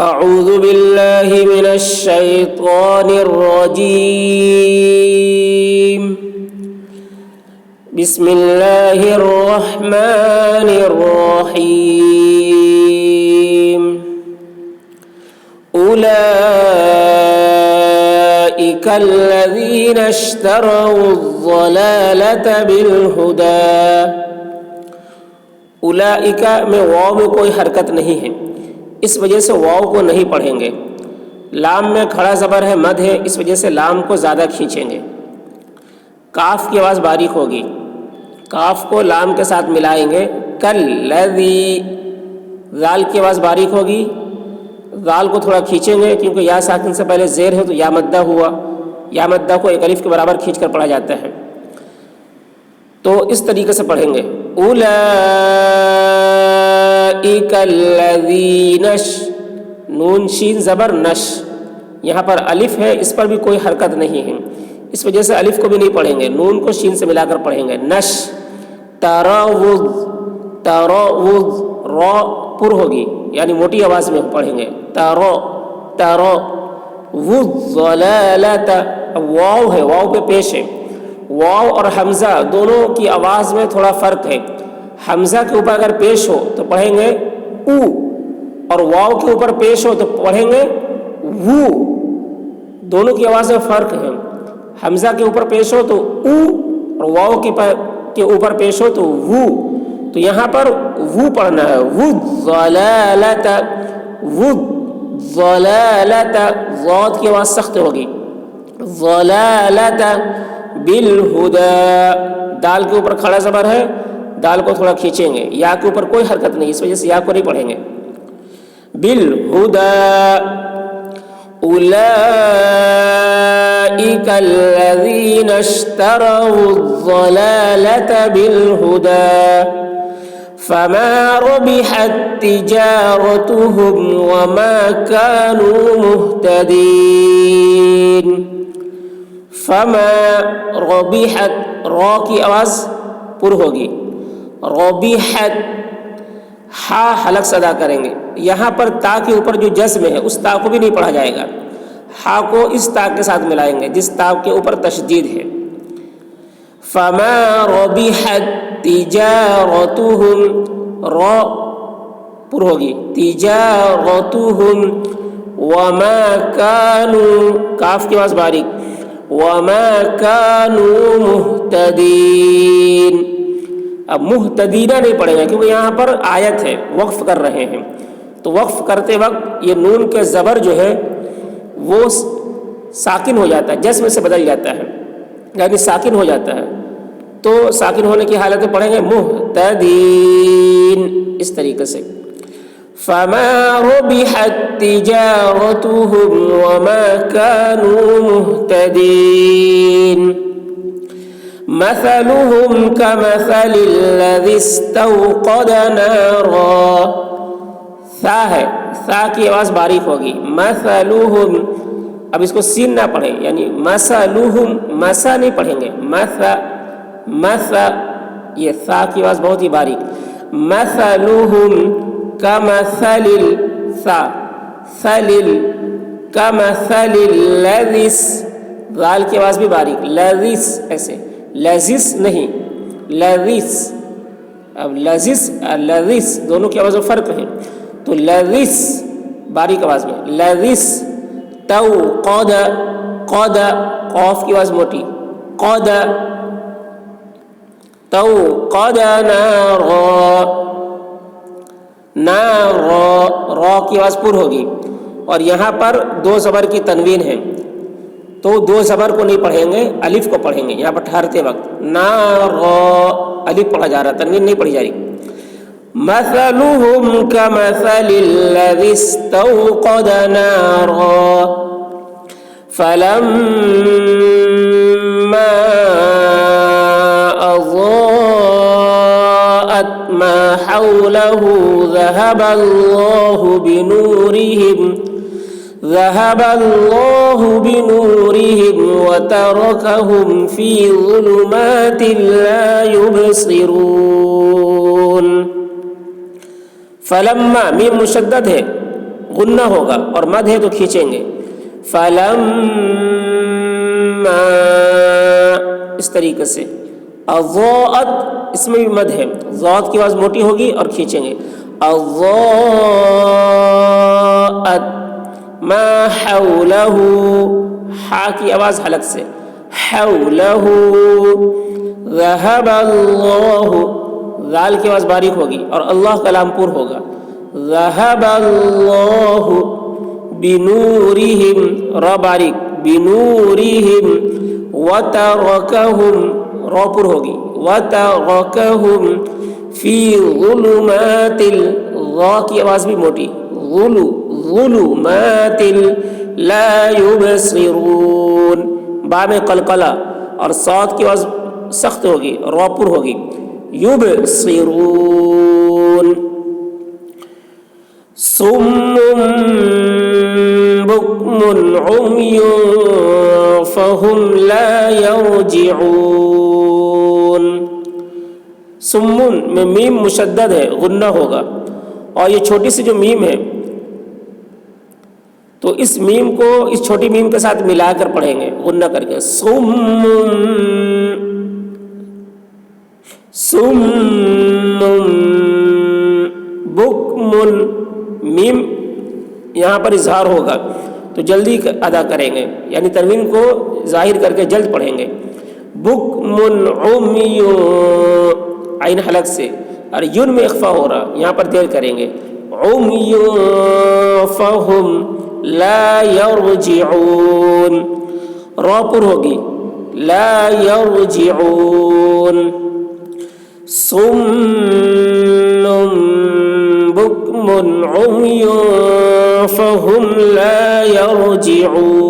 أعوذ بالله من الشيطان الرجيم. بسم الله الرحمن الرحيم. أولئك الذين اشتروا الضلالة بالهدى. اولئک میں واو میں کوئی حرکت نہیں ہے، اس وجہ سے واو کو نہیں پڑھیں گے. لام میں کھڑا زبر ہے، مد ہے، اس وجہ سے لام کو زیادہ کھینچیں گے. کاف کی آواز باریک ہوگی، کاف کو لام کے ساتھ ملائیں گے. کلذی، ذال کی آواز باریک ہوگی، ذال کو تھوڑا کھینچیں گے کیونکہ یا ساکن سے پہلے زیر ہے تو یا مدہ ہوا. یا مدہ کو ایک الف کے برابر کھینچ کر پڑھا جاتا ہے، تو اس طریقے سے پڑھیں گے. اولئک الذین، نون شین زبر نش، یہاں پر الف ہے، اس پر بھی کوئی حرکت نہیں ہے، اس وجہ سے الف کو بھی نہیں پڑھیں گے، نون کو شین سے ملا کر پڑھیں گے. نش، تروض، تروض، رو پر ہوگی یعنی موٹی آواز میں پڑھیں گے. ترو، ترو، والضلالۃ، واو ہے، واو پہ پیش ہے. واو اور حمزہ دونوں کی آواز میں تھوڑا فرق ہے. حمزہ کے اوپر اگر پیش ہو تو پڑھیں گے او، اور واو کے اوپر پیش ہو تو پڑھیں گے وو. دونوں کی آواز میں فرق ہے. حمزہ کے اوپر پیش ہو تو او، اور واو کے اوپر پیش ہو تو وو. تو یہاں پر وو پڑھنا ہے. والضلالۃ، والضلالۃ، ضاد کی آواز سخت ہوگی. ضلالۃ بالہدی، دال کے اوپر کھڑا زبر ہے، دال کو تھوڑا کھینچیں گے. یا کے اوپر کوئی حرکت نہیں، اس وجہ سے یا کو نہیں پڑھیں گے. بالہدی. اولئک الذین اشتروا الضلالۃ بالہدی فما ربحت تجارتهم وما كانوا مهتدین. فما ربحت، را کی آواز پر ہوگی. ربحت، ہا حلق سے ادا کریں گے. یہاں پر تا کے اوپر جو جزم ہے اس تا کو بھی نہیں پڑھا جائے گا. ہا کو اس تا کے ساتھ ملائیں گے جس تا کے اوپر تشدید ہے. فما ربحت تجارتهم، را پر ہوگی. تجارتهم وما كانوا، کاف کی آواز باریک. وما كانوا مهتدین. اب مہتدینہ نہیں پڑھیں گے کیونکہ یہاں پر آیت ہے، وقف کر رہے ہیں، تو وقف کرتے وقت یہ نون کے زبر جو ہے وہ ساکن ہو جاتا ہے، جزم سے بدل جاتا ہے، یعنی ساکن ہو جاتا ہے. تو ساکن ہونے کی حالت میں پڑھیں گے مہتدین، اس طریقے سے. فما ربحت تجارتهم وما كانوا مهتدين مثلهم كمثل الذي استوقد نارا. ثا ہے، ثا کی آواز باریک ہوگی. مثلهم، اب اس کو سین نہ پڑھیں، یعنی مثلهم، مسا نہیں پڑھیں گے. مثا، مثا، یہ ثا کی آواز بہت ہی باریک. مثلهم کمثل الثا، ثلل، کمثل الذی، ذال کی آواز بھی باریک. لذیذ، ایسے لذیذ نہیں، لذیذ. اب لذیذ، لذیذ دونوں کی آواز میں فرق ہے، تو لذیذ باریک آواز میں. لذیذ. توقد، قد، قاف کی آواز موٹی. قد، توقد نارا. نارا، را کی آواز پر ہوگی، اور یہاں پر دو زبر کی تنوین ہے تو دو زبر کو نہیں پڑھیں گے، الف کو پڑھیں گے. یہاں پر ٹھہرتے وقت نارا، الف پڑھا جا رہا، تنوین نہیں پڑھی جا رہی. مثلهم كمثل الذي استوقد نارا فلما أضاءت ما حوله ذهب الله بنورهم وتركهم في ظلمات لا يبصرون. فلما، میم مشدد ہے، غنہ ہوگا اور مد ہے تو کھینچیں گے. فلما اس طریقے سے. اضاءت اس میں بھی مد ہے، ضاد کی آواز موٹی ہوگی اور کھینچیں گے. اضاءت ما حولہ، ہا کی آواز حلق سے. حولہ ذہب اللہ، ذال کی آواز باریک ہوگی اور اللہ کلام پور ہوگا. ذہب اللہ بنورہم، را باریک، بنورہم وترکہم، را پر ہوگی، وترکہم فی ظلمات، غا کی آواز بھی موٹی، ظلمات لا یبصرون، با میں قلقلہ اور صاد کی آواز سخت ہوگی، را پر ہوگی، یبصرون. صم بکم عمی فهم لا یرجعون. سمن میں میم مشدد ہے، غنہ ہوگا، اور یہ چھوٹی سی جو میم ہے تو اس میم کو اس چھوٹی میم کے ساتھ ملا کر پڑھیں گے غنہ کر کے. صم بکم، میم یہاں پر اظہار ہوگا تو جلدی ادا کریں گے، یعنی تنوین کو ظاہر کر کے جلد پڑھیں گے. بکم عمی، عین حلق سے، اور یون میں اخفا ہو رہا، یہاں پر دیر کریں گے. عمی فہم لا یرجعون، را پر ہوگی، لا یرجعون. صم بکم عمی فهم لا یرجعون.